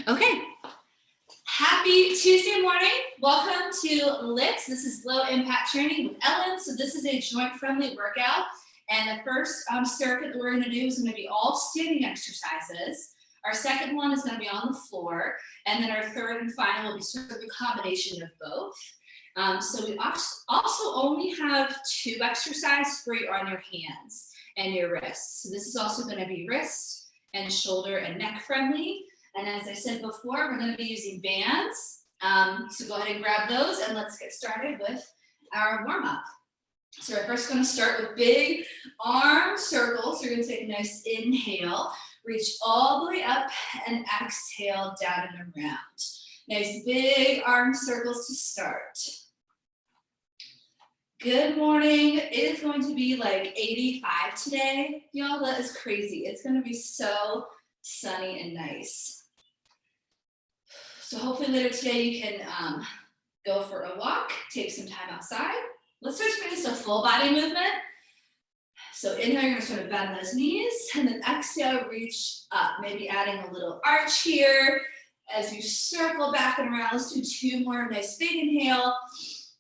Okay. Happy Tuesday morning. Welcome to LIT. This is low impact training with Ellen. So this is a joint friendly workout. And the first circuit that we're going to do is going to be all standing exercises. Our second one is going to be on the floor. And then our third and final will be sort of a combination of both. So we also only have 2 exercises for you on your hands and your wrists. So this is also going to be wrist and shoulder and neck friendly. And as I said before, we're going to be using bands. So go ahead and grab those and let's get started with our warm up. So we're first going to start with big arm circles. So you're going to take a nice inhale, reach all the way up and exhale down and around. Nice big arm circles to start. Good morning. It is going to be like 85 today. Y'all, that is crazy. It's going to be so sunny and nice. So hopefully later today you can go for a walk, take some time outside. Let's switch to a full body movement. So inhale, you're going to sort of bend those knees, and then exhale, reach up. Maybe adding a little arch here as you circle back and around. Let's do 2 more. Nice big inhale.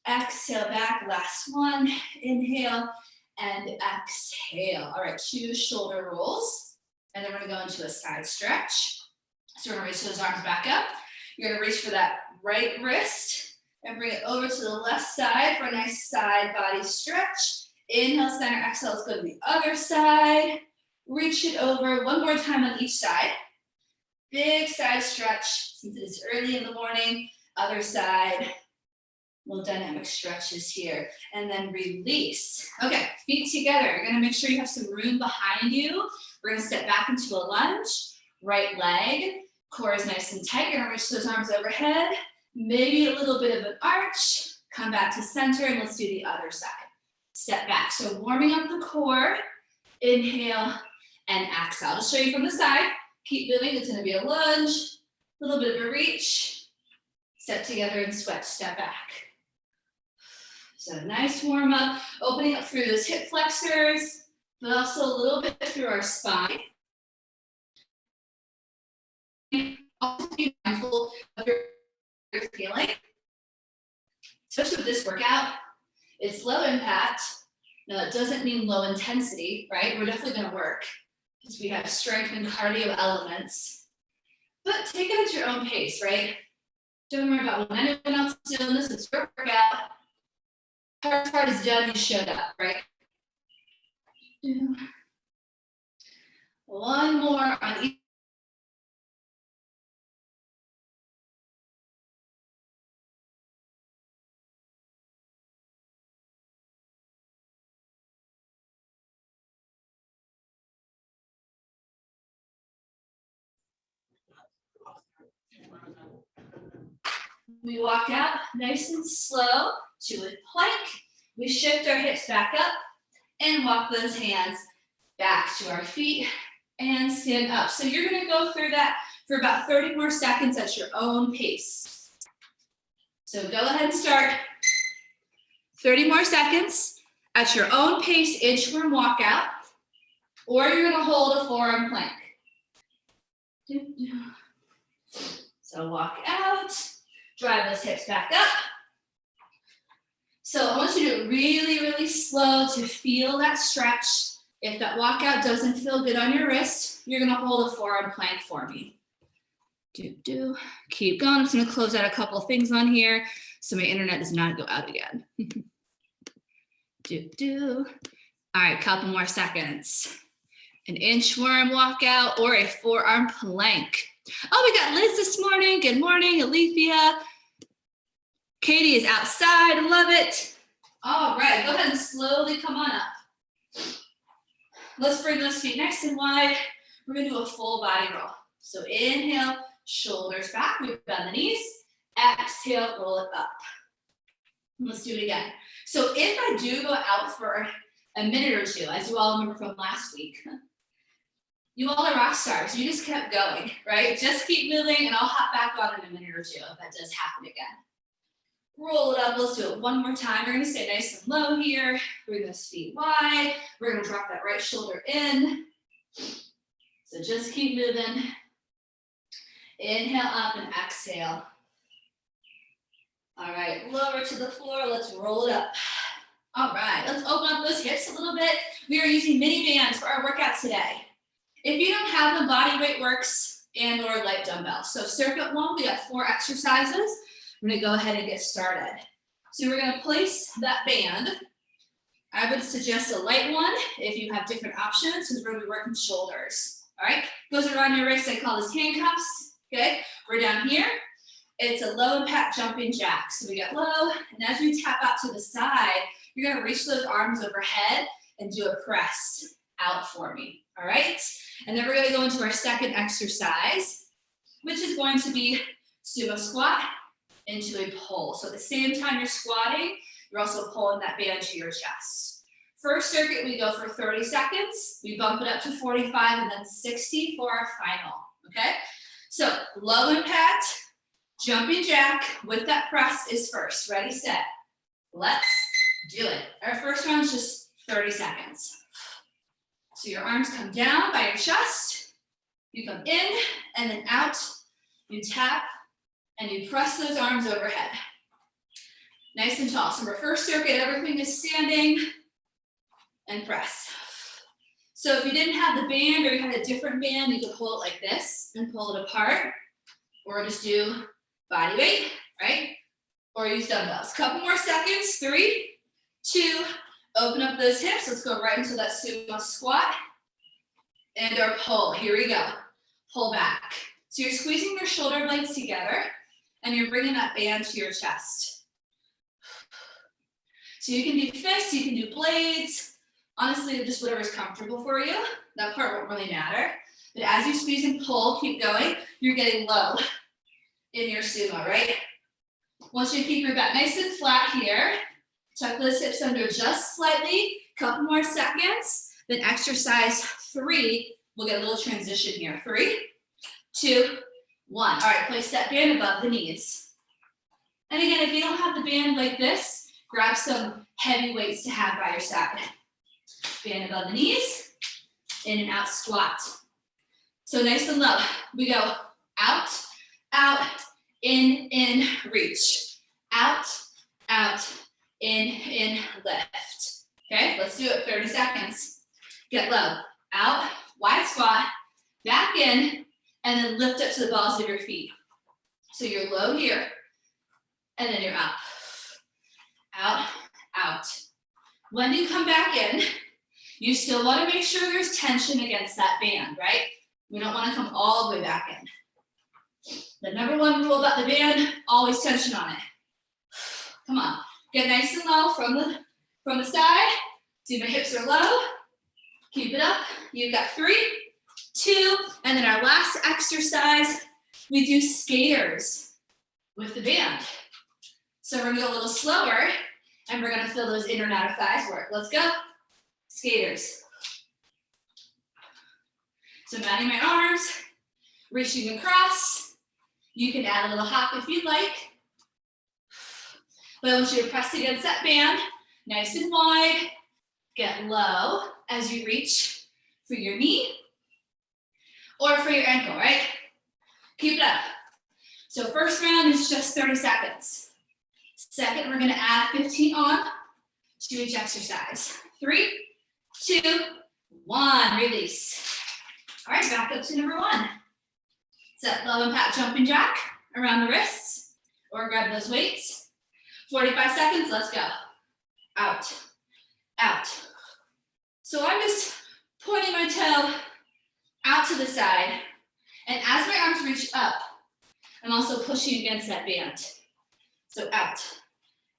Exhale back, last one, inhale and exhale. All right, 2 shoulder rolls, and then we're gonna go into a side stretch. So we're gonna reach those arms back up. You're gonna reach for that right wrist and bring it over to the left side for a nice side body stretch. Inhale, center, exhale, let's go to the other side. Reach it over, one more time on each side. Big side stretch, since it's early in the morning. Other side. Little dynamic stretches here, and then release. Okay, feet together. You're gonna make sure you have some room behind you. We're gonna step back into a lunge. Right leg, core is nice and tight. You're gonna reach those arms overhead. Maybe a little bit of an arch. Come back to center, and let's do the other side. Step back. So warming up the core. Inhale and exhale. I'll just show you from the side. Keep moving. It's gonna be a lunge. A little bit of a reach. Step together and switch. Step back. So nice warm up, opening up through those hip flexors, but also a little bit through our spine. Also be mindful of your feeling. Especially with this workout, it's low impact. Now that doesn't mean low intensity, right? We're definitely gonna work because we have strength and cardio elements. But take it at your own pace, right? Don't worry about when anyone else is doing this, it's your workout. Hard part is done, you showed up, right? 1 more on each. We walk out nice and slow to a plank. We shift our hips back up and walk those hands back to our feet and stand up. So you're gonna go through that for about 30 more seconds at your own pace. So go ahead and start. 30 more seconds at your own pace, inchworm walkout, or you're gonna hold a forearm plank. So walk out. Drive those hips back up. So I want you to do it really, really slow to feel that stretch. If that walkout doesn't feel good on your wrist, you're gonna hold a forearm plank for me. Keep going. I'm just gonna close out a couple of things on here so my internet does not go out again. All right, couple more seconds. An inchworm walkout or a forearm plank. Oh, we got Liz this morning. Good morning, Alethea. Katie is outside. Love it. All right, go ahead and slowly come on up. Let's bring those feet nice and wide. We're going to do a full body roll. So inhale, shoulders back. We bend the knees. Exhale, roll it up. Let's do it again. So if I do go out for a minute or 2, as you all remember from last week, you all are rock stars. You just kept going, right? Just keep moving, and I'll hop back on in a minute or 2 if that does happen again. Roll it up. Let's do it one more time. We're going to stay nice and low here. Bring those feet wide. We're going to drop that right shoulder in. So just keep moving. Inhale up and exhale. All right, lower to the floor. Let's roll it up. All right, let's open up those hips a little bit. We are using mini bands for our workout today. If you don't have them, body weight works and or light dumbbells. So circuit 1, we got 4 exercises. I'm gonna go ahead and get started. So we're gonna place that band. I would suggest a light one if you have different options, because we're gonna be working shoulders. All right, goes around your wrist. I call this handcuffs. Okay, we're down here. It's a low impact jumping jack. So we get low, and as we tap out to the side, you're gonna reach those arms overhead and do a press out for me. All right, and then we're gonna go into our second exercise, which is going to be sumo squat into a pull. So at the same time you're squatting, you're also pulling that band to your chest. First circuit, we go for 30 seconds. We bump it up to 45 and then 60 for our final, okay? So low impact, jumping jack with that press is first. Ready, set, let's do it. Our first round is just 30 seconds. So your arms come down by your chest, you come in and then out, you tap and you press those arms overhead. Nice and tall. So our first circuit, everything is standing and press. So if you didn't have the band or you had a different band, you could hold it like this and pull it apart, or just do body weight, right? Or use dumbbells. Couple more seconds, 3, 2, open up those hips. Let's go right into that sumo squat and our pull. Here we go. Pull back. So you're squeezing your shoulder blades together and you're bringing that band to your chest. So you can do fists, you can do blades. Honestly, just whatever's comfortable for you. That part won't really matter. But as you squeeze and pull, keep going, you're getting low in your sumo, right? Once you keep your back nice and flat here, tuck those hips under just slightly, couple more seconds, then exercise 3, we'll get a little transition here. 3, 2, 1. All right, place that band above the knees. And again, if you don't have the band like this, grab some heavy weights to have by your side. Band above the knees, in and out squat. So nice and low. We go out, out, in, reach. Out, in, lift. Okay, let's do it, 30 seconds. Get low, out, wide squat, back in, and then lift up to the balls of your feet. So you're low here, and then you're up. Out, out. When you come back in, you still want to make sure there's tension against that band, right? We don't want to come all the way back in. The number 1 rule about the band, always tension on it. Come on, get nice and low from the side. See my hips are low. Keep it up. You've got 3, 2, and then our last exercise, we do skaters with the band. So we're gonna go a little slower and we're gonna feel those inner and outer thighs work. Let's go. Skaters. So mounting my arms, reaching across. You can add a little hop if you'd like. But I want you to press against that band, nice and wide. Get low as you reach for your knee or for your ankle, right? Keep it up. So first round is just 30 seconds. Second, we're gonna add 15 on to each exercise. 3, 2, 1, release. All right, back up to number 1. Set low impact jumping jack around the wrists or grab those weights. 45 seconds, let's go. Out, out. So I'm just pointing my toe out to the side, and as my arms reach up, I'm also pushing against that band. So out,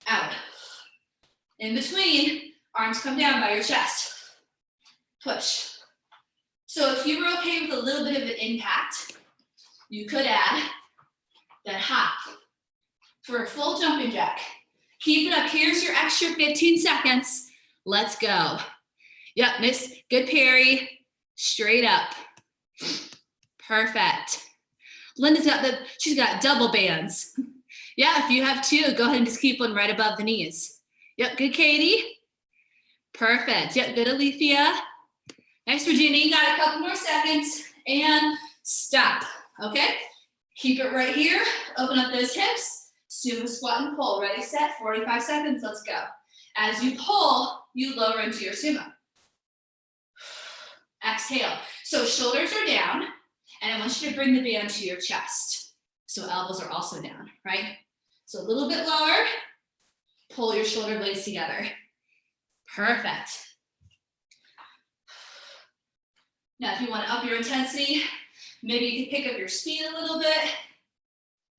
out. In between, arms come down by your chest. Push. So if you were okay with a little bit of an impact, you could add that hop for a full jumping jack. Keep it up. Here's your extra 15 seconds. Let's go. Yep, miss. Good parry. Straight up. Perfect. Linda's she's got double bands. Yeah, if you have 2, go ahead and just keep one right above the knees. Yep, good, Katie. Perfect. Yep, good, Alethea. Nice, Virginia. You got a couple more seconds and stop. Okay? Keep it right here. Open up those hips. Sumo squat and pull. Ready, set, 45 seconds. Let's go. As you pull, you lower into your sumo. Exhale. So shoulders are down, and I want you to bring the band to your chest. So elbows are also down, right? So a little bit lower. Pull your shoulder blades together. Perfect. Now, if you want to up your intensity, maybe you can pick up your speed a little bit.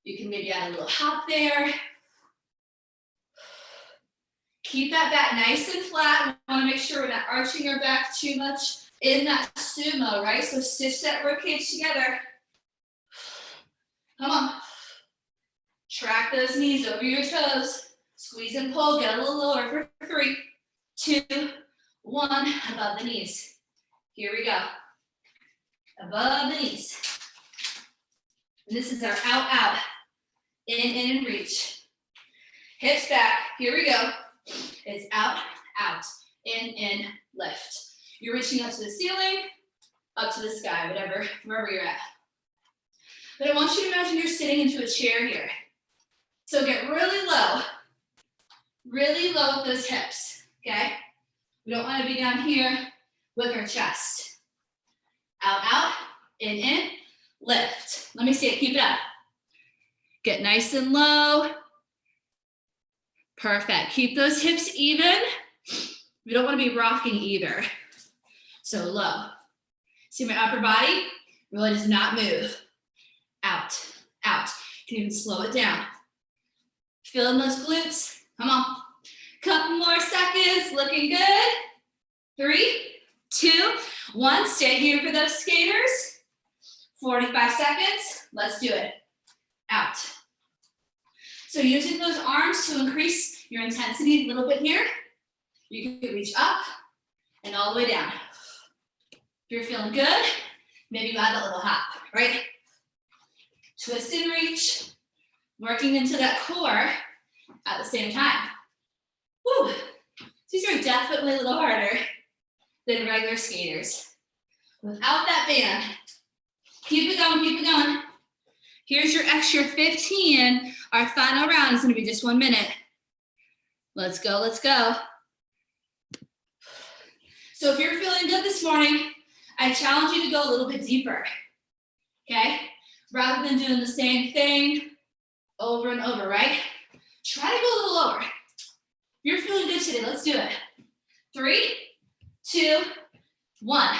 You can maybe add a little hop there. Keep that back nice and flat. We want to make sure we're not arching our back too much in that sumo, right? So stitch that ribcage together. Come on. Track those knees over your toes. Squeeze and pull. Get a little lower for 3, 2, 1. Above the knees. Here we go. Above the knees. And this is our out, out. In, and reach. Hips back. Here we go. It's out, out. In, lift. You're reaching up to the ceiling, up to the sky, whatever, wherever you're at. But I want you to imagine you're sitting into a chair here. So get really low with those hips, okay? We don't want to be down here with our chest. Out, out, in, lift. Let me see it, keep it up. Get nice and low. Perfect, keep those hips even. We don't want to be rocking either. So low. See my upper body? Really does not move. Out, out. You can even slow it down. Feeling those glutes. Come on. Couple more seconds. Looking good. 3, 2, 1. Stay here for those skaters. 45 seconds. Let's do it. Out. So using those arms to increase your intensity a little bit here. You can reach up and all the way down. If you're feeling good, maybe you add a little hop, right? Twist and reach, working into that core at the same time. Woo! These are definitely a little harder than regular skaters. Without that band, keep it going, keep it going. Here's your extra 15. Our final round is gonna be just 1 minute. Let's go, let's go. So if you're feeling good this morning, I challenge you to go a little bit deeper, okay? Rather than doing the same thing over and over, right? Try to go a little lower. If you're feeling good today, let's do it. 3, 2, 1.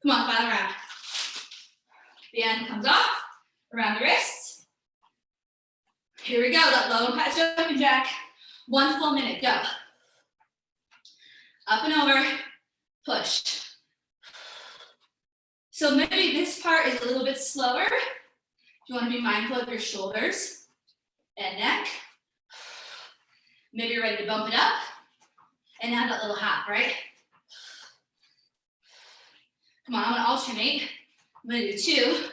Come on, final round. Band comes off, around the wrists. Here we go, that low impact jumping jack. 1 full minute, go. Up and over, push. So maybe this part is a little bit slower. You want to be mindful of your shoulders and neck. Maybe you're ready to bump it up and add that little hop, right? Come on, I'm gonna alternate. I'm gonna do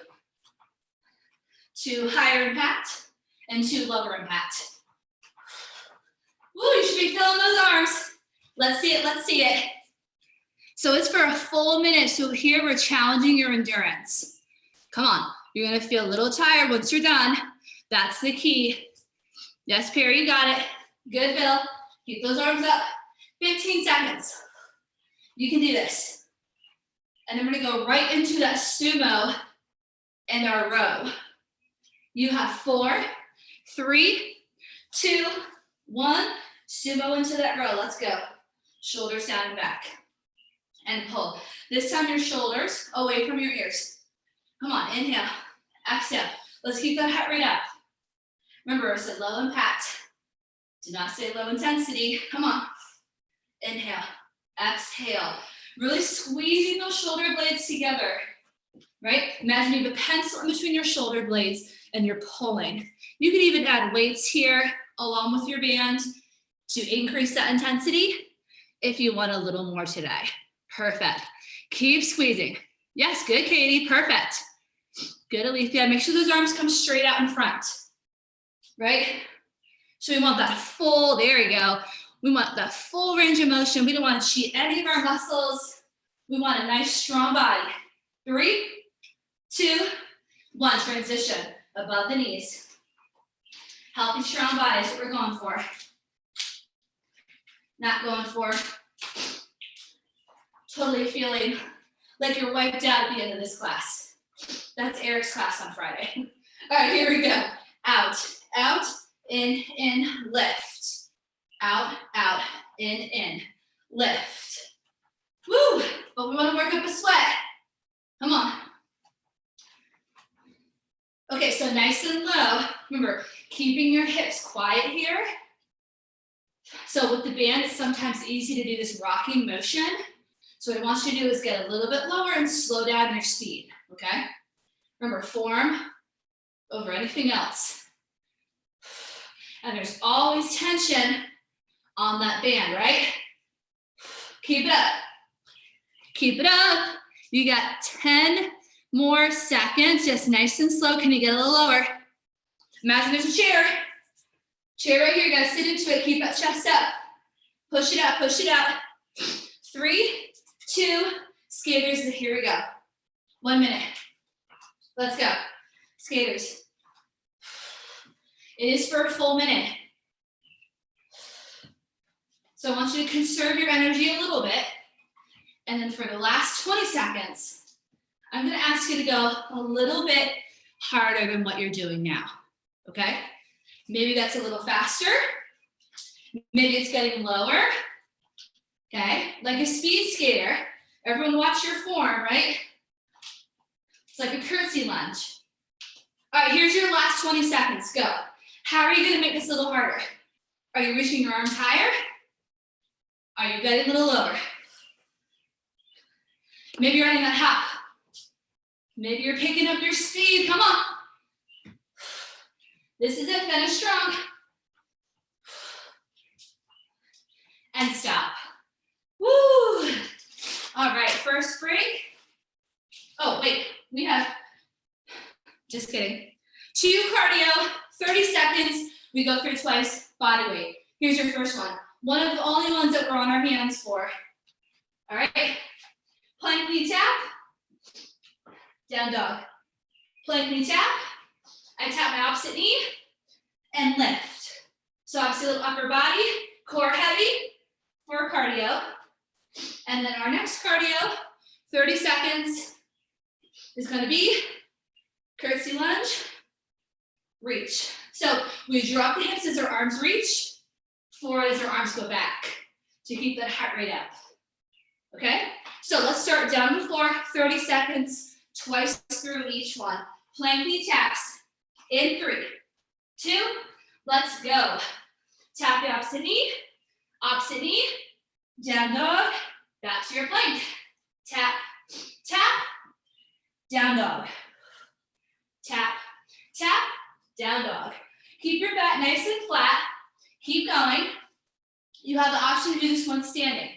2 higher impact and 2 lower impact. Woo, you should be feeling those arms. Let's see it, let's see it. So it's for a full minute. So here we're challenging your endurance. Come on, you're gonna feel a little tired once you're done. That's the key. Yes, Perry, you got it. Good, Bill. Keep those arms up. 15 seconds. You can do this. And then we're gonna go right into that sumo and our row. You have 4, 3, 2, 1. Sumo into that row. Let's go. Shoulders down and back. And pull. This time your shoulders away from your ears. Come on, inhale, exhale. Let's keep that heart rate up. Remember, I said low impact. Do not say low intensity. Come on. Inhale, exhale. Really squeezing those shoulder blades together, right? Imagine you have a pencil in between your shoulder blades and you're pulling. You can even add weights here along with your band to increase that intensity if you want a little more today. Perfect. Keep squeezing. Yes, good, Katie. Perfect. Good, Alethea. Make sure those arms come straight out in front, right? So we want that full, there you go. We want the full range of motion. We don't want to cheat any of our muscles. We want a nice, strong body. 3, 2, 1, transition. above the knees. Healthy, strong body is what we're going for. Not going for totally feeling like you're wiped out at the end of this class. That's Eric's class on Friday. All right, here we go. Out, out, in, lift. Out, out, in, lift. Woo! But we want to work up a sweat. Come on. Okay, so nice and low. Remember, keeping your hips quiet here. So with the band, it's sometimes easy to do this rocking motion. So what it wants you to do is get a little bit lower and slow down your speed, okay? Remember, form over anything else. And there's always tension on that band, right? Keep it up. Keep it up. You got 10 more seconds, just nice and slow. Can you get a little lower? Imagine there's a chair. Chair right here, you gotta sit into it, keep that chest up. Push it out, push it out. 3, 2, skaters, here we go. 1 minute. Let's go. Skaters. It is for a full minute. So I want you to conserve your energy a little bit. And then for the last 20 seconds, I'm gonna ask you to go a little bit harder than what you're doing now, okay? Maybe that's a little faster. Maybe it's getting lower, okay? Like a speed skater. Everyone watch your form, right? It's like a curtsy lunge. All right, here's your last 20 seconds, go. How are you gonna make this a little harder? Are you reaching your arms higher? Are you getting a little lower? Maybe you're adding that hop. Maybe you're picking up your speed, come on. This is it, finish strong. And stop. Woo! All right, first break. Oh, wait, we have, just kidding. 2 cardio, 30 seconds. We go through twice, body weight. Here's your first one. One of the only ones that we're on our hands for. All right, plank knee tap, down dog. Plank knee tap. I tap my opposite knee and lift. So obviously a little upper body, core heavy for cardio. And then our next cardio, 30 seconds, is gonna be curtsy lunge, reach. So we drop the hips as our arms reach, forward as our arms go back to keep that heart rate up, okay? So let's start down the floor, 30 seconds, twice through each one. Plank knee taps. In 3, 2, let's go. Tap the opposite knee, down dog, back to your plank. Tap, tap, down dog. Tap, tap, down dog. Keep your back nice and flat. Keep going. You have the option to do this one standing.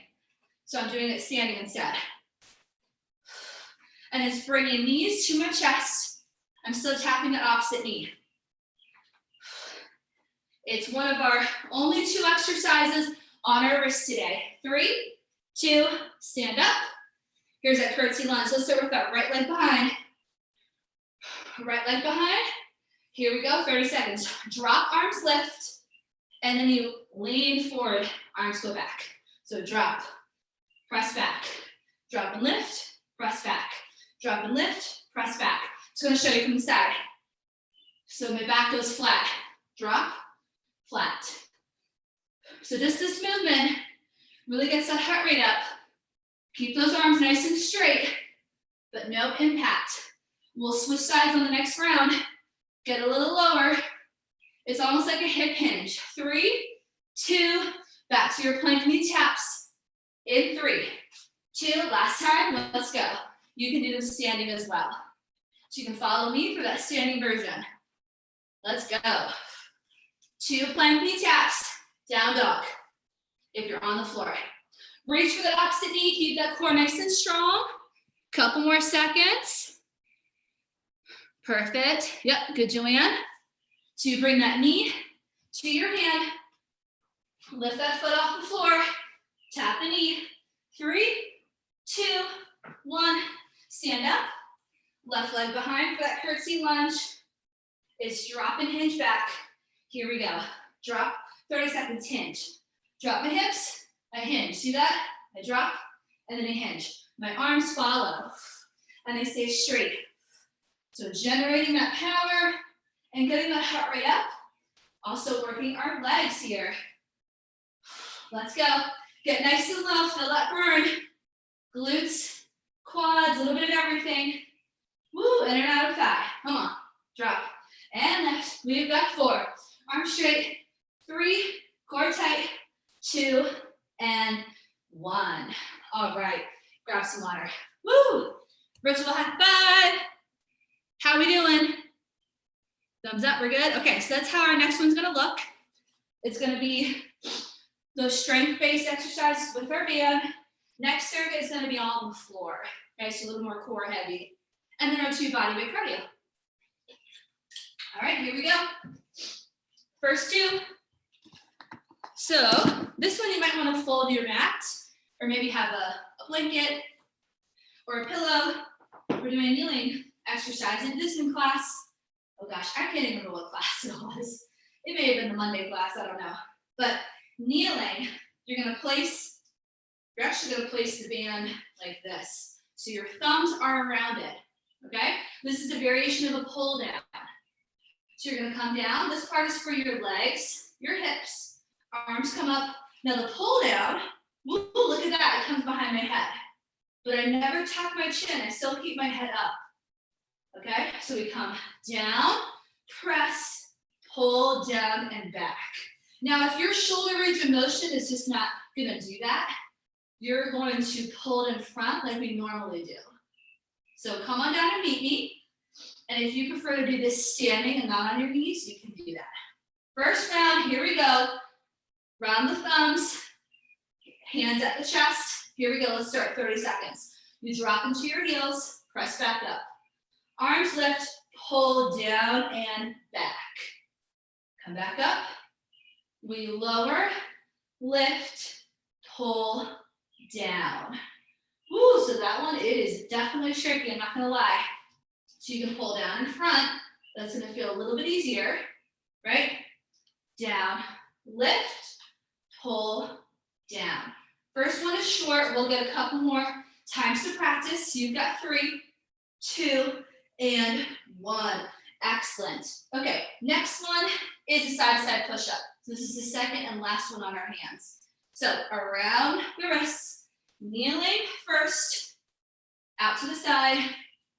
So I'm doing it standing instead. And it's bringing knees to my chest. I'm still tapping the opposite knee. It's one of our only 2 exercises on our wrist today. 3, 2, stand up. Here's that curtsy lunge. Let's start with that right leg behind. Right leg behind. Here we go, 30 seconds. Drop, arms lift, and then you lean forward, arms go back. So drop, press back. Drop and lift, press back. Drop and lift, press back. Just gonna show you from the side. So my back goes flat. Drop, flat. So just this movement really gets that heart rate up. Keep those arms nice and straight, but no impact. We'll switch sides on the next round. Get a little lower. It's almost like a hip hinge. 3, 2, back to your plank knee taps. In 3, 2, last time, let's go. You can do them standing as well. So you can follow me for that standing version. Let's go. 2 plank knee taps, down dog, if you're on the floor. Reach for the opposite knee, keep that core nice and strong. Couple more seconds. Perfect, yep, good Joanne. So you bring that knee to your hand, lift that foot off the floor, tap the knee. 3, 2, 1, stand up. Left leg behind for that curtsy lunge. is drop and hinge back. Here we go. Drop, 30 seconds, hinge. Drop my hips, I hinge. See that? I drop, and then I hinge. My arms follow, and they stay straight. So generating that power and getting that heart rate up. Also working our legs here. Let's go. Get nice and low, feel that burn. Glutes, quads, a little bit of everything. Woo, in and out of thigh. Come on, drop. And left, we've got 4. Arms straight, 3, core tight, 2, and 1. All right, grab some water. Woo, virtual high five. How we doing? Thumbs up, we're good? Okay, so that's how our next one's gonna look. It's gonna be those strength-based exercises with our band. Next circuit is gonna be on the floor. Okay, so a little more core heavy. And then our 2 body weight cardio. All right, here we go. First 2. So this one you might want to fold your mat or maybe have a blanket or a pillow. We're doing a kneeling exercise. I did this in class. Oh gosh, I can't even remember what class it was. It may have been the Monday class, I don't know. But kneeling, you're actually gonna place the band like this. So your thumbs are around it, okay? This is a variation of a pull down. So you're gonna come down. This part is for your legs, your hips, arms come up. Now the pull down, woo, look at that, it comes behind my head. But I never tuck my chin, I still keep my head up. Okay, so we come down, press, pull down and back. Now if your shoulder range of motion is just not gonna do that, you're going to pull it in front like we normally do. So come on down and meet me. And if you prefer to do this standing and not on your knees, you can do that. First round, here we go. Round the thumbs, hands at the chest. Here we go, let's start 30 seconds. You drop into your heels, press back up. Arms lift, pull down and back. Come back up. We lower, lift, pull down. Woo, so that one, it is definitely tricky, I'm not gonna lie. So you can pull down in front. That's gonna feel a little bit easier, right? Down, lift, pull down. First one is short. We'll get a couple more times to practice. You've got 3, 2, and 1. Excellent. Okay, next one is a side-to-side push-up. So this is the second and last one on our hands. So around the wrists, kneeling first, out to the side,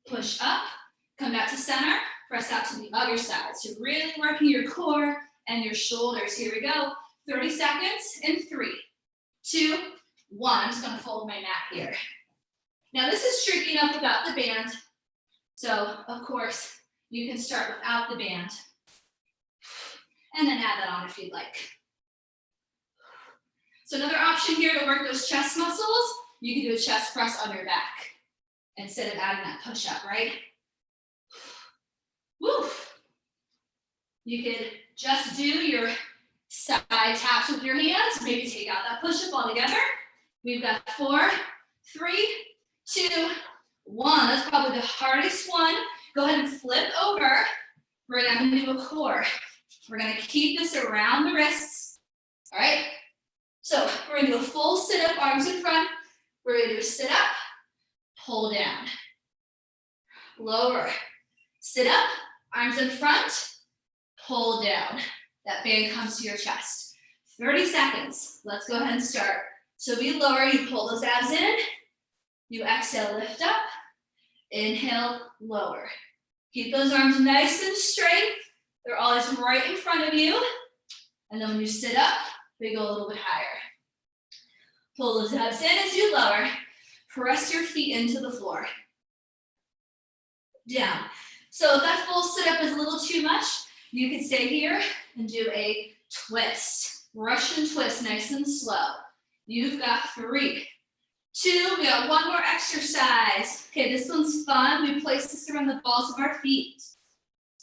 push up, come back to center, press out to the other side. So really working your core and your shoulders. Here we go. 30 seconds in 3, 2, 1. I'm just gonna fold my mat here. Now this is tricky enough without the band. So of course, you can start without the band and then add that on if you'd like. So another option here to work those chest muscles, you can do a chest press on your back instead of adding that push-up, right? Woo. You could just do your side taps with your hands, maybe take out that push-up altogether. We've got 4, 3, 2, 1. That's probably the hardest one. Go ahead and flip over. We're gonna do a core. We're gonna keep this around the wrists, all right? So we're gonna do a full sit-up, arms in front. We're gonna do a sit-up, pull down, lower, sit-up, arms in front, pull down. That band comes to your chest. 30 seconds. Let's go ahead and start. So we lower, you pull those abs in. You exhale, lift up. Inhale, lower. Keep those arms nice and straight. They're always right in front of you. And then when you sit up, we go a little bit higher. Pull those abs in as you lower. Press your feet into the floor. Down. So if that full sit-up is a little too much, you can stay here and do a twist. Russian twist, nice and slow. You've got 3, 2, we got 1 more exercise. Okay, this one's fun. We place this around the balls of our feet.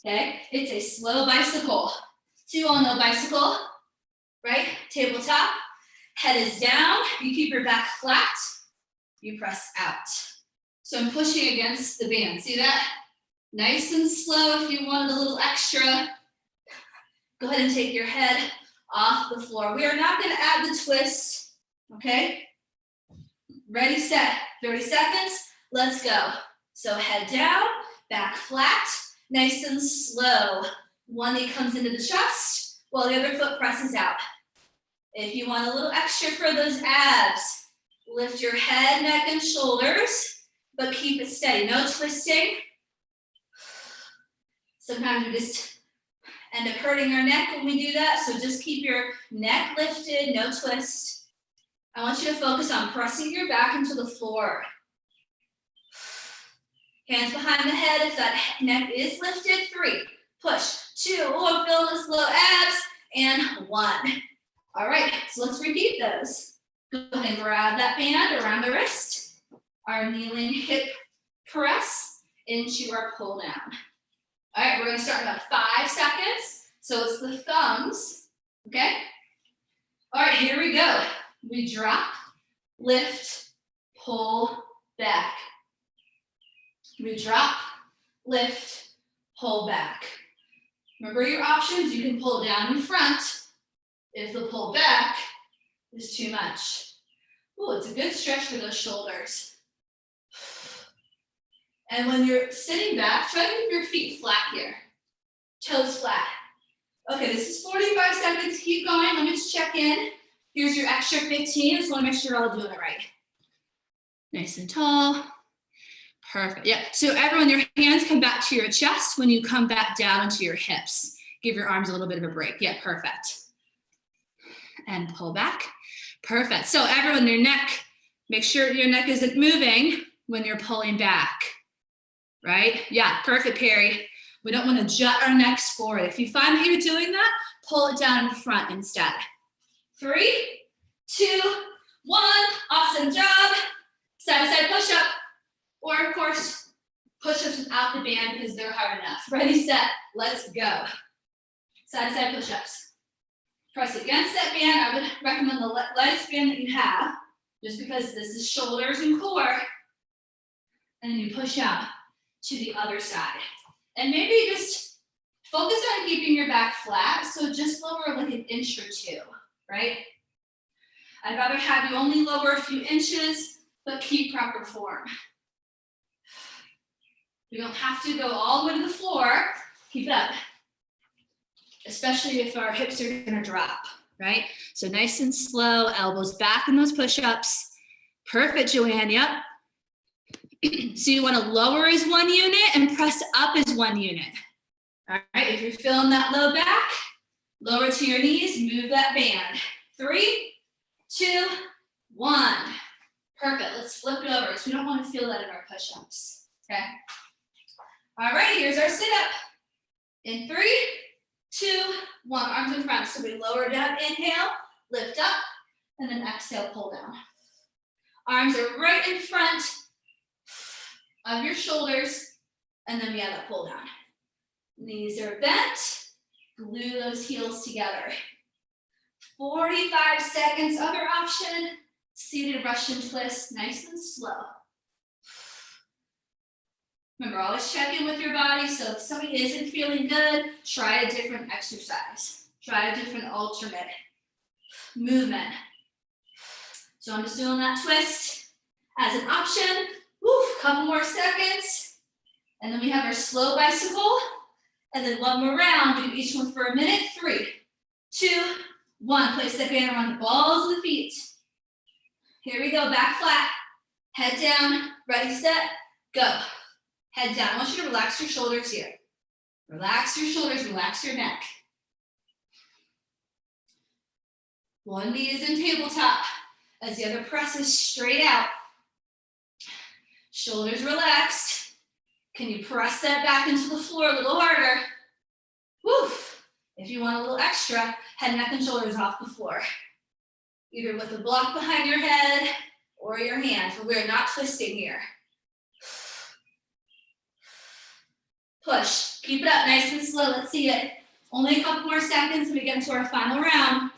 Okay, it's a slow bicycle. So you all know bicycle, right? Tabletop, head is down. You keep your back flat. You press out. So I'm pushing against the band. See that? Nice and slow. If you wanted a little extra, go ahead and take your head off the floor. We are not going to add the twist, okay? Ready, set, 30 seconds, let's go. So head down, back flat, nice and slow. One knee comes into the chest while the other foot presses out. If you want a little extra for those abs, lift your head, neck, and shoulders, but keep it steady, no twisting. Sometimes we just end up hurting our neck when we do that, so just keep your neck lifted, no twist. I want you to focus on pressing your back into the floor. Hands behind the head if that neck is lifted. 3, push, 2, feel those low abs, and 1. All right, so let's repeat those. Go ahead and grab that band around the wrist. Our kneeling hip press into our pull down. All right, we're gonna start in about 5 seconds. So it's the thumbs, okay? All right, here we go. We drop, lift, pull, back. We drop, lift, pull back. Remember your options, you can pull down in front if the pull back is too much. Ooh, it's a good stretch for those shoulders. And when you're sitting back, try to keep your feet flat here. Toes flat. Okay, this is 45 seconds, keep going, let me just check in. Here's your extra 15, just wanna make sure you're all doing it right. Nice and tall. Perfect, yeah. So everyone, your hands come back to your chest when you come back down into your hips. Give your arms a little bit of a break. Yeah, perfect. And pull back. Perfect. So everyone, your neck, make sure your neck isn't moving when you're pulling back, right? Yeah, perfect, Perry. We don't want to jut our necks forward. If you find that you're doing that, pull it down in front instead. 3, 2, 1, awesome job. Side to side push up. Or of course, push-ups without the band because they're hard enough. Ready, set, let's go. Side to side push-ups. Press against that band. I would recommend the lightest band that you have, just because this is shoulders and core. And then you push out to the other side. And maybe just focus on keeping your back flat, so just lower like an inch or 2, right? I'd rather have you only lower a few inches, but keep proper form. We don't have to go all the way to the floor. Keep it up. Especially if our hips are gonna drop, right? So nice and slow, elbows back in those push-ups. Perfect, Joanne, yep. So you wanna lower as 1 unit and press up as 1 unit. All right, if you're feeling that low back, lower to your knees, move that band. 3, 2, 1. Perfect, let's flip it over. So we don't wanna feel that in our push-ups, okay? All right, here's our sit-up. In 3, 2, 1, arms in front. So we lower down, inhale, lift up, and then exhale, pull down. Arms are right in front of your shoulders, and then we have that pull down. Knees are bent, glue those heels together. 45 seconds, other option, seated Russian twist, nice and slow. Remember, always check in with your body, so if somebody isn't feeling good, try a different exercise. Try a different alternate movement. So I'm just doing that twist as an option. Woo, couple more seconds. And then we have our slow bicycle. And then one more round, we do each one for a minute. 3, 2, 1. Place that band around the balls of the feet. Here we go, back flat. Head down, ready, set, go. Head down. I want you to relax your shoulders here. Relax your shoulders, relax your neck. One knee is in tabletop as the other presses straight out. Shoulders relaxed. Can you press that back into the floor a little harder? Woo! If you want a little extra, head, neck, and shoulders off the floor. Either with a block behind your head or your hands, but we're not twisting here. Push, keep it up nice and slow, let's see it. Only a couple more seconds and we get into our final round.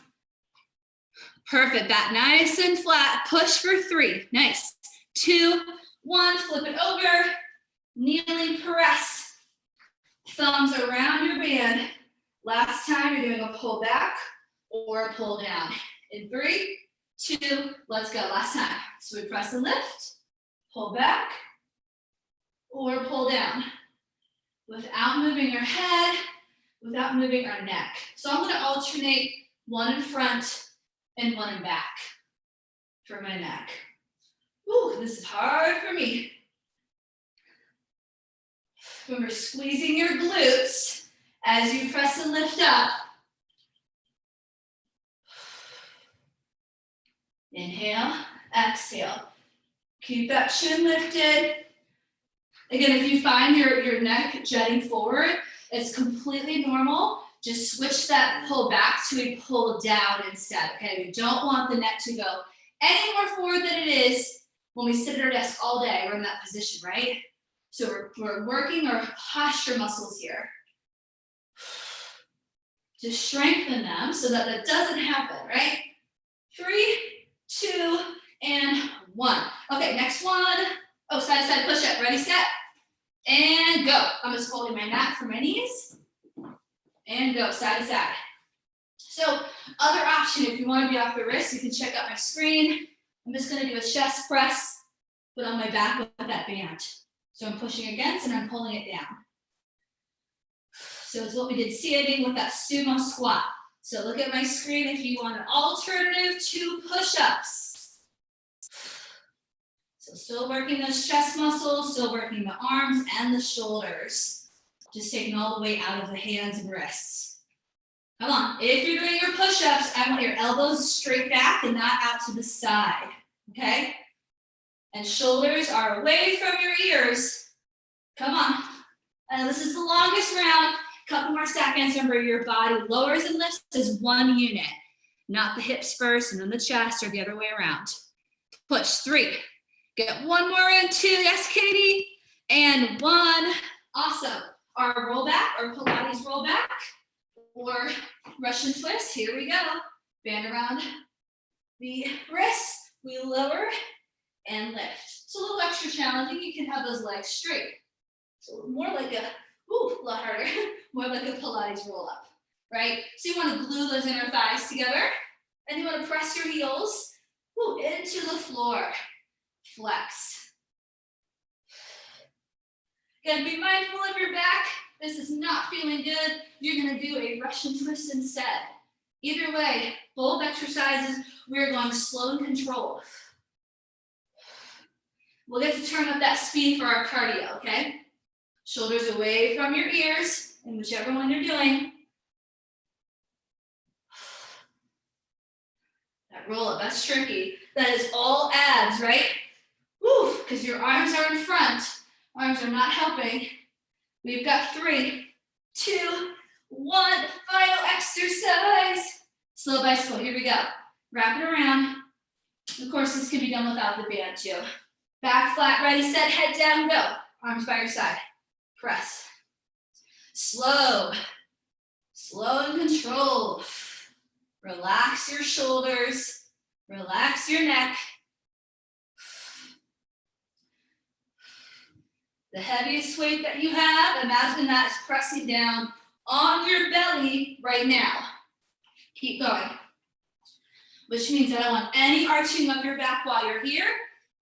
Perfect, back nice and flat, push for 3, nice. 2, 1, flip it over, kneeling press Thumbs around your band. Last time, you're doing a pull back or a pull down. In 3, 2, let's go. Last time. So we press and lift, pull back, or pull down. Without moving our head, without moving our neck. So I'm gonna alternate one in front and one in back for my neck. Ooh, this is hard for me. Remember, squeezing your glutes as you press and lift up. Inhale, exhale. Keep that chin lifted. Again, if you find your neck jutting forward, it's completely normal. Just switch that pull back to a pull down instead, okay? We don't want the neck to go any more forward than it is when we sit at our desk all day. We're in that position, right? So we're working our posture muscles here to strengthen them so that that doesn't happen, right? 3, 2, and 1. Okay, next one. Oh, side to side push up. Ready, set, and go. I'm just holding my mat for my knees. And go, side to side. So, other option, if you want to be off the wrist, you can check out my screen. I'm just going to do a chest press, but on my back with that band. So I'm pushing against and I'm pulling it down. So it's what we did standing with that sumo squat. So look at my screen if you want an alternative to push-ups. So still working those chest muscles, still working the arms and the shoulders. Just taking all the weight out of the hands and wrists. Come on, if you're doing your push-ups, I want your elbows straight back and not out to the side, okay? And shoulders are away from your ears. Come on. And this is the longest round. Couple more seconds. Remember, your body lowers and lifts as one unit, not the hips first and then the chest or the other way around. Push. 3. Get one more in. 2. Yes, Katie. And 1. Awesome. Our rollback or Pilates rollback or Russian twist. Here we go. Band around the wrist. We lower and lift. It's a little extra challenging. You can have those legs straight. So more like a, a lot harder, more like a Pilates roll up, right? So you want to glue those inner thighs together and you want to press your heels into the floor. Flex. Again, be mindful of your back. This is not feeling good. You're going to do a Russian twist instead. Either way, both exercises, we're going slow and controlled. We'll get to turn up that speed for our cardio, okay? Shoulders away from your ears, in whichever one you're doing. That roll up, that's tricky. That is all abs, right? Woo, because your arms are in front. Arms are not helping. We've got 3, 2, 1, final exercise. Slow bicycle, here we go. Wrap it around. Of course, this can be done without the band too. Back flat, ready, set, head down, go. Arms by your side. Press. Slow. Slow and controlled. Relax your shoulders. Relax your neck. The heaviest weight that you have, imagine that is pressing down on your belly right now. Keep going. Which means I don't want any arching of your back while you're here.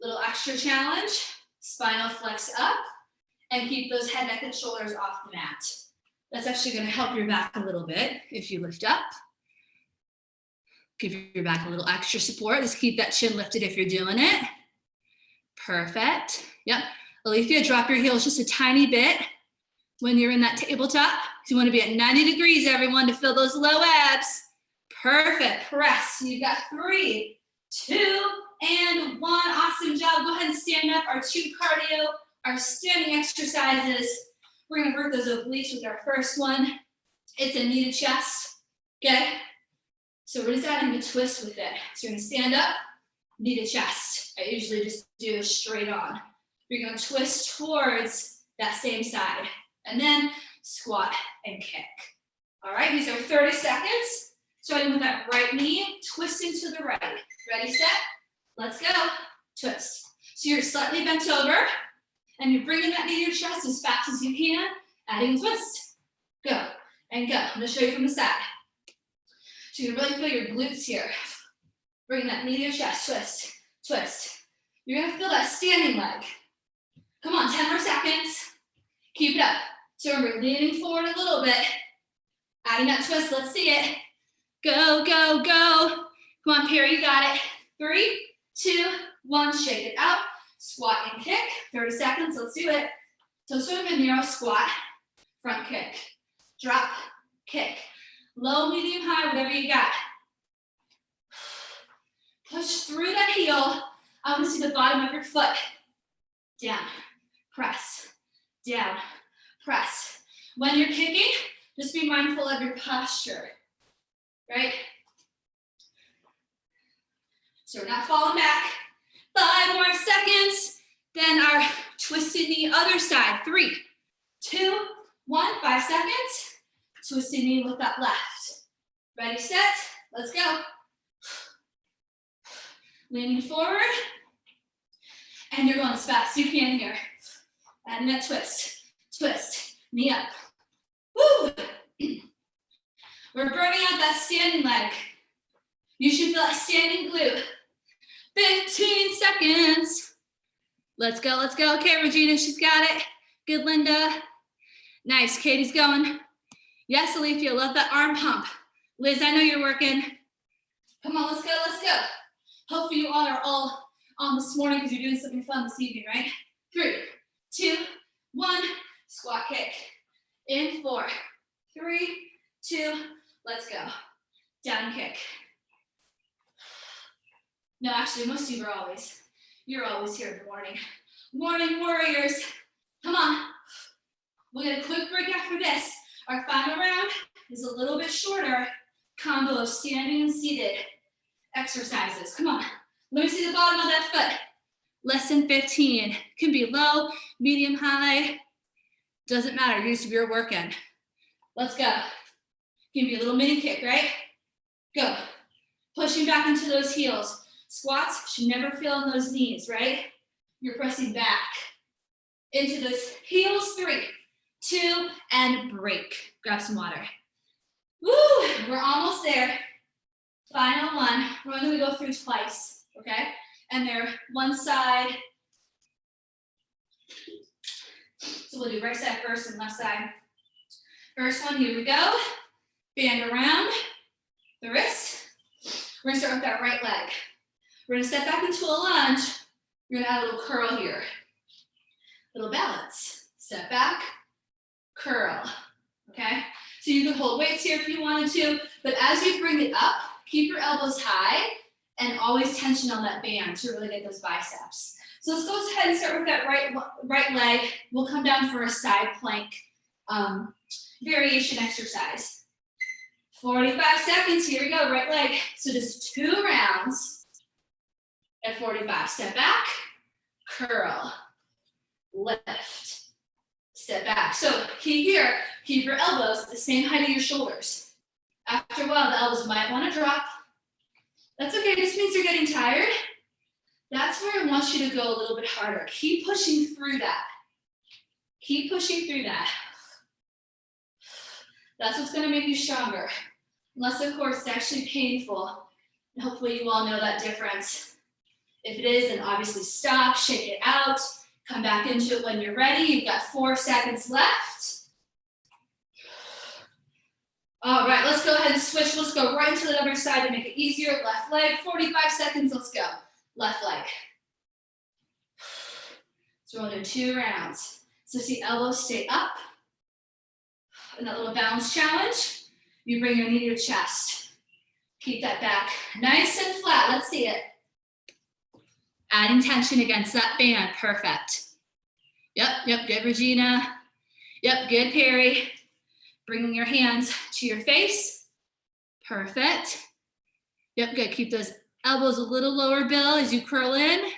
Little extra challenge. Spinal flex up. And keep those head, neck, and shoulders off the mat. That's actually going to help your back a little bit if you lift up. Give your back a little extra support. Just keep that chin lifted if you're doing it. Perfect. Yep. Alethea, drop your heels just a tiny bit when you're in that tabletop. You want to be at 90 degrees, everyone, to fill those low abs. Perfect. Press. You've got 3, 2, and 1. Awesome job. Go ahead and stand up. Our 2 cardio, our standing exercises. We're going to work those obliques with our first one. It's a knee to chest. Okay? So we're just adding a twist with it. So you're going to stand up, knee to chest. I usually just do straight on. You're going to twist towards that same side. And then squat and kick. All right, these are 30 seconds. Starting with that right knee, twisting to the right. Ready, set, let's go. Twist. So you're slightly bent over, and you're bringing that knee to your chest as fast as you can, Adding twist. Go and go. I'm gonna show you from the side. So you really feel your glutes here. Bring that knee to your chest, twist, twist. You're gonna feel that standing leg. Come on, 10 more seconds. Keep it up. So remember, leaning forward a little bit. Adding that twist, let's see it. Go, go, go. Come on, Perry, you got it. 3, 2, 1, shake it out. Squat and kick, 30 seconds, let's do it. So sort of a narrow squat, front kick, drop, kick. Low, medium, high, whatever you got. Push through that heel. I want to see the bottom of your foot. Down, press, down, press. When you're kicking, just be mindful of your posture, right? So we're not falling back. 5 more seconds. Then our twisted knee other side. 3, 2, 1, 5 seconds. Twisted knee with that left. Ready, set, let's go. Leaning forward. And you're going as fast as you can here. And that twist, twist, knee up. Woo! We're burning out that standing leg. You should feel that standing glute. 15 seconds. Let's go, let's go. Okay, Regina, she's got it. Good, Linda. Nice, Katie's going. Yes, Alethea, love that arm pump. Liz, I know you're working. Come on, let's go, let's go. Hopefully you all are all on this morning because you're doing something fun this evening, right? 3, 2, 1, squat kick. In 4, 3, 2, let's go. Down kick. No, actually, most of you are you're always here in the morning. Morning warriors, come on. We'll get a quick break after this. Our final round is a little bit shorter combo of standing and seated exercises. Come on, let me see the bottom of that foot. Less than 15. Can be low, medium, high. Doesn't matter, you're working. Let's go. Can be a little mini kick, right? Go. Pushing back into those heels. Squats should never feel in those knees, right? You're pressing back into those heels. 3, 2, and break. Grab some water. Woo, we're almost there. Final one. We're only gonna go through twice, okay? And they're one side. So we'll do right side first and left side. First one, here we go. Band around the wrist. We're gonna start with that right leg. We're gonna step back into a lunge. You're gonna add a little curl here. Little balance. Step back, curl, okay? So you can hold weights here if you wanted to, but as you bring it up, keep your elbows high and always tension on that band to really get those biceps. So let's go ahead and start with that right leg. We'll come down for a side plank variation exercise. 45 seconds, here we go, right leg. So just 2 rounds at 45. Step back, curl, lift, step back. So key here, keep your elbows at the same height of your shoulders. After a while, the elbows might want to drop. That's okay, this means you're getting tired. That's where I want you to go a little bit harder. Keep pushing through that. Keep pushing through that. That's what's gonna make you stronger. Unless, of course, it's actually painful. And hopefully you all know that difference. If it is, then obviously stop, shake it out, come back into it when you're ready. You've got 4 seconds left. All right, let's go ahead and switch. Let's go right into the other side to make it easier. Left leg, 45 seconds, let's go. Left leg. So we're gonna do 2 rounds. So see, elbows stay up. In that little balance challenge, you bring your knee to your chest. Keep that back nice and flat. Let's see it. Adding tension against that band. Perfect. Yep, good, Regina. Yep, good, Perry. Bringing your hands to your face. Perfect. Yep, good. Keep those elbows a little lower, Bill, as you curl in.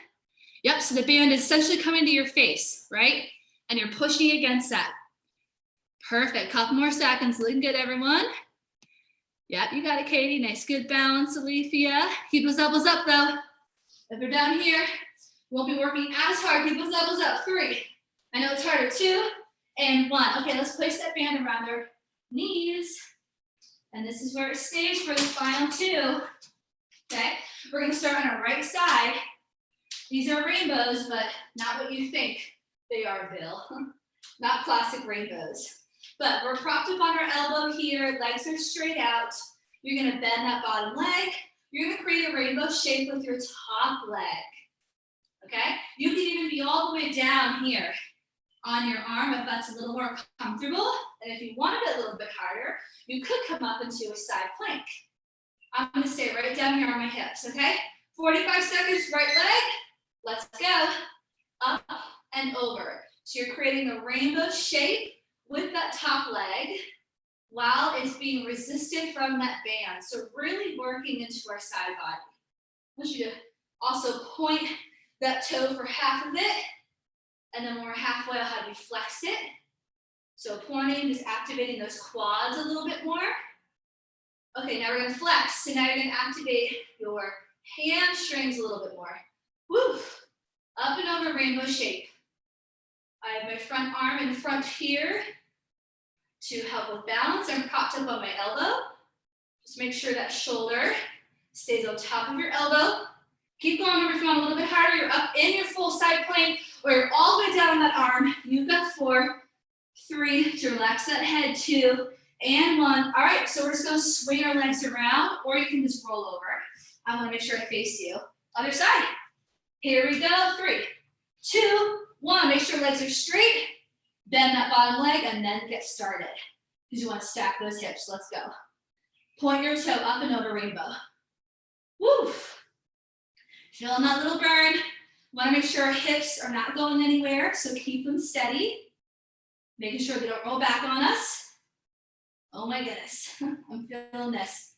Yep, so the band is essentially coming to your face, right? And you're pushing against that. Perfect. Couple more seconds. Looking good, everyone. Yep, you got it, Katie. Nice, good balance, Alethea. Keep those elbows up, though. If they're down here, you won't be working as hard. Keep those elbows up. 3. I know it's harder. 2, and 1. Okay, let's place that band around their knees. And this is where it stays for the final 2. Okay, we're gonna start on our right side. These are rainbows, but not what you think they are, Bill. Not classic rainbows. But we're propped up on our elbow here, legs are straight out. You're gonna bend that bottom leg. You're gonna create a rainbow shape with your top leg. Okay, you can even be all the way down here on your arm if that's a little more comfortable. And if you want it a little bit harder, you could come up into a side plank. I'm gonna stay right down here on my hips, okay? 45 seconds, right leg. Let's go. Up and over. So you're creating a rainbow shape with that top leg while it's being resisted from that band. So really working into our side body. I want you to also point that toe for half of it. And then when we're halfway, I'll have you flex it. So pointing, just activating those quads a little bit more. Okay, now we're gonna flex. So now you're gonna activate your hamstrings a little bit more. Woo! Up and over rainbow shape. I have my front arm in front here to help with balance. I'm propped up on my elbow. Just make sure that shoulder stays on top of your elbow. Keep going over if you want a little bit harder. You're up in your full side plank or you're all the way down on that arm. You've got 4, 3, to relax that head, 2, and 1. All right, so we're just gonna swing our legs around or you can just roll over. I wanna make sure I face you. Other side. Here we go, 3, 2, 1. Make sure legs are straight. Bend that bottom leg and then get started. Because you wanna stack those hips, let's go. Point your toe up and over rainbow. Woo! Feeling that little burn. Want to make sure our hips are not going anywhere, so keep them steady. Making sure they don't roll back on us. Oh my goodness, I'm feeling this.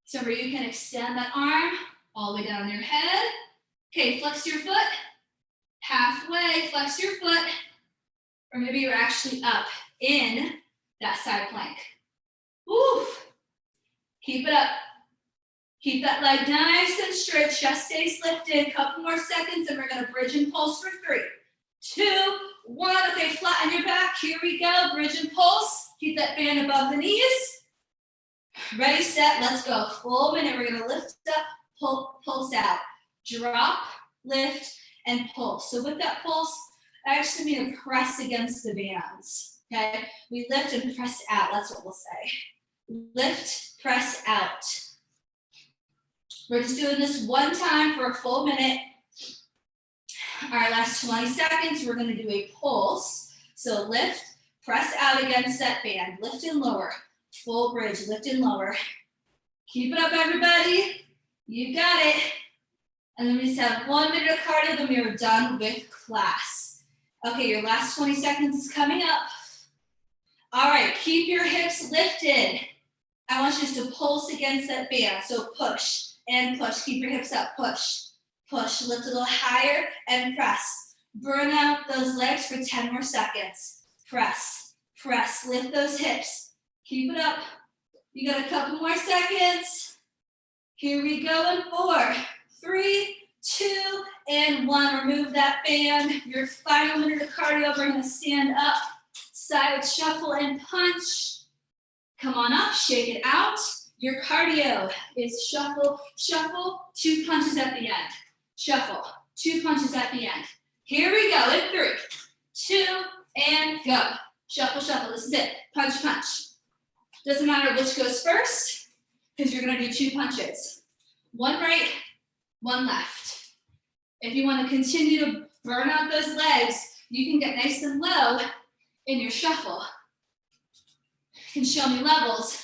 So where you can extend that arm all the way down your head. Okay, flex your foot. Halfway, flex your foot. Or maybe you're actually up in that side plank. Woo! Keep it up. Keep that leg nice and straight, chest stays lifted. Couple more seconds and we're gonna bridge and pulse for 3, 2, 1. Okay, flatten your back, here we go. Bridge and pulse, keep that band above the knees. Ready, set, let's go. Full minute, we're gonna lift up, pulse out. Drop, lift, and pulse. So with that pulse, I actually mean to press against the bands, okay? We lift and press out, that's what we'll say. Lift, press out. We're just doing this one time for a full minute. Our last 20 seconds, we're gonna do a pulse. So lift, press out against that band, lift and lower. Full bridge, lift and lower. Keep it up, everybody. You got it. And then we just have 1 minute of cardio, then we are done with class. Okay, your last 20 seconds is coming up. All right, keep your hips lifted. I want you just to pulse against that band. So push and push, keep your hips up, push, push, lift a little higher and press. Burn out those legs for 10 more seconds. Press, press, lift those hips. Keep it up. You got a couple more seconds. Here we go in 4, 3, 2, and 1. Remove that band. Your final minute of cardio, we're gonna stand up, side shuffle and punch. Come on up, shake it out. Your cardio is shuffle, shuffle, 2 punches at the end. Shuffle, 2 punches at the end. Here we go in 3, 2, and go. Shuffle, shuffle, this is it. Punch, punch. Doesn't matter which goes first, because you're gonna do 2 punches. 1 right, 1 left. If you wanna continue to burn out those legs, you can get nice and low in your shuffle. You can show me levels.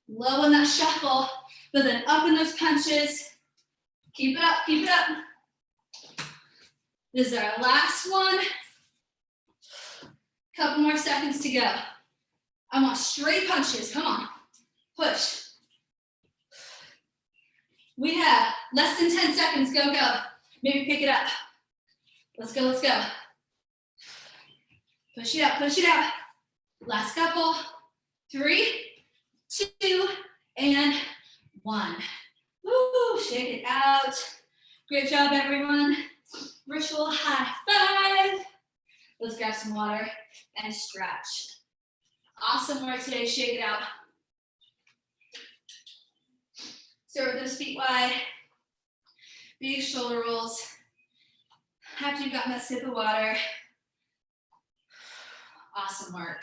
Low in that shuffle, but then up in those punches. Keep it up, keep it up. This is our last one. Couple more seconds to go. I want straight punches, come on. Push. We have less than 10 seconds, go, go. Maybe pick it up. Let's go, let's go. Push it out, push it out. Last couple. 3, 2, and 1. Woo, shake it out. Great job, everyone. Virtual high five. Let's grab some water and stretch. Awesome work today, shake it out. Start with those feet wide. Big shoulder rolls. After you've gotten that sip of water. Awesome work.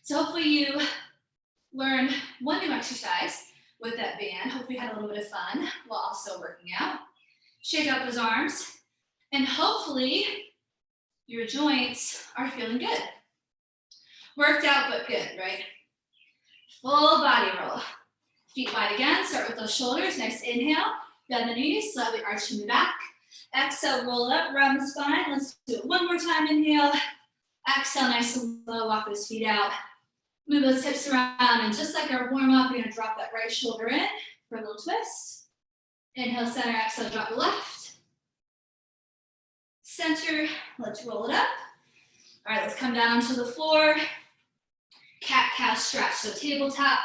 So hopefully you learned one new exercise with that band. Hopefully you had a little bit of fun while also working out. Shake out those arms. And hopefully your joints are feeling good. Worked out, but good, right? Full body roll. Feet wide again. Start with those shoulders. Nice inhale. Bend the knees, slightly arching the back. Exhale, roll it up, round the spine. Let's do it one more time. Inhale. Exhale, nice and low. Walk those feet out. Move those hips around. And just like our warm up, we're going to drop that right shoulder in for a little twist. Inhale, center. Exhale, drop the left. Center. Let's roll it up. All right, let's come down onto the floor. Cat-cow stretch. So tabletop.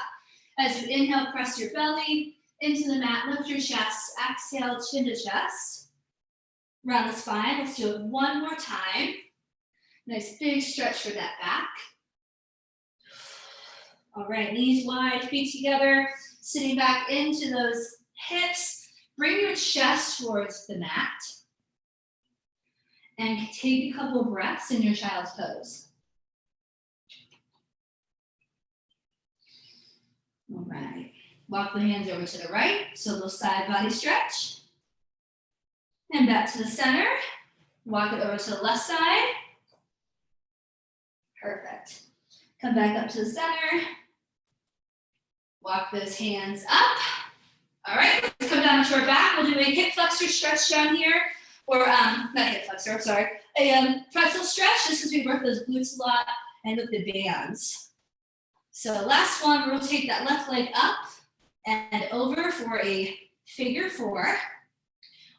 As you inhale, press your belly into the mat. Lift your chest. Exhale, chin to chest. Round the spine. Let's do it one more time. Nice big stretch for that back. All right, knees wide, feet together. Sitting back into those hips. Bring your chest towards the mat. And take a couple breaths in your child's pose. All right. Walk the hands over to the right. So a little side body stretch. And back to the center. Walk it over to the left side. Perfect. Come back up to the center. Walk those hands up. All right, let's come down to our back. We'll do a hip flexor stretch down here. Or, not hip flexor, I'm sorry. A pretzel stretch, just because we work those glutes a lot and with the bands. So last one, we'll take that left leg up and over for a figure four.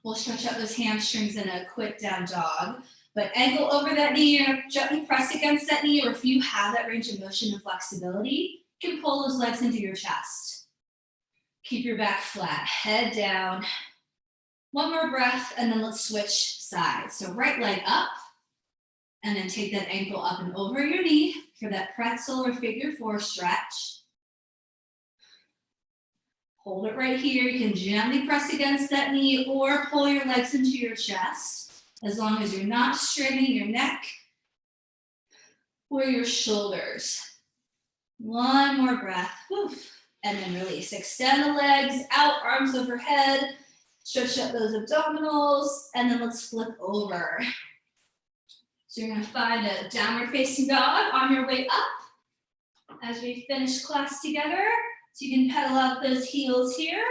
We'll stretch out those hamstrings in a quick down dog. But ankle over that knee, or gently press against that knee, or if you have that range of motion and flexibility, you can pull those legs into your chest. Keep your back flat, head down. One more breath, and then let's switch sides. So right leg up, and then take that ankle up and over your knee for that pretzel or figure four stretch. Hold it right here. You can gently press against that knee or pull your legs into your chest, as long as you're not straining your neck or your shoulders. One more breath, and then release. Extend the legs out, arms overhead. Stretch up those abdominals, and then let's flip over. So you're gonna find a downward facing dog on your way up as we finish class together. So you can pedal out those heels here,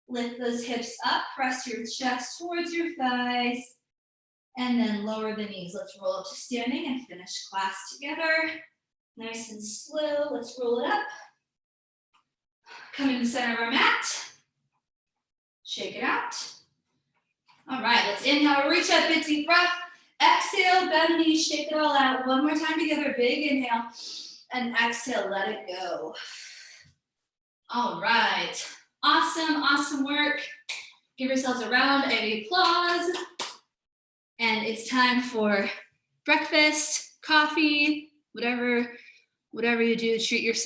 lift those hips up, press your chest towards your thighs, and then lower the knees. Let's roll up to standing and finish class together. Nice and slow, let's roll it up. Come in the center of our mat. Shake it out. All right, let's inhale, reach up, big deep breath. Exhale, bend the knees, shake it all out. One more time together, big inhale. And exhale, let it go. All right, awesome, awesome work. Give yourselves a round of applause. And it's time for breakfast, coffee, whatever you do, treat yourself.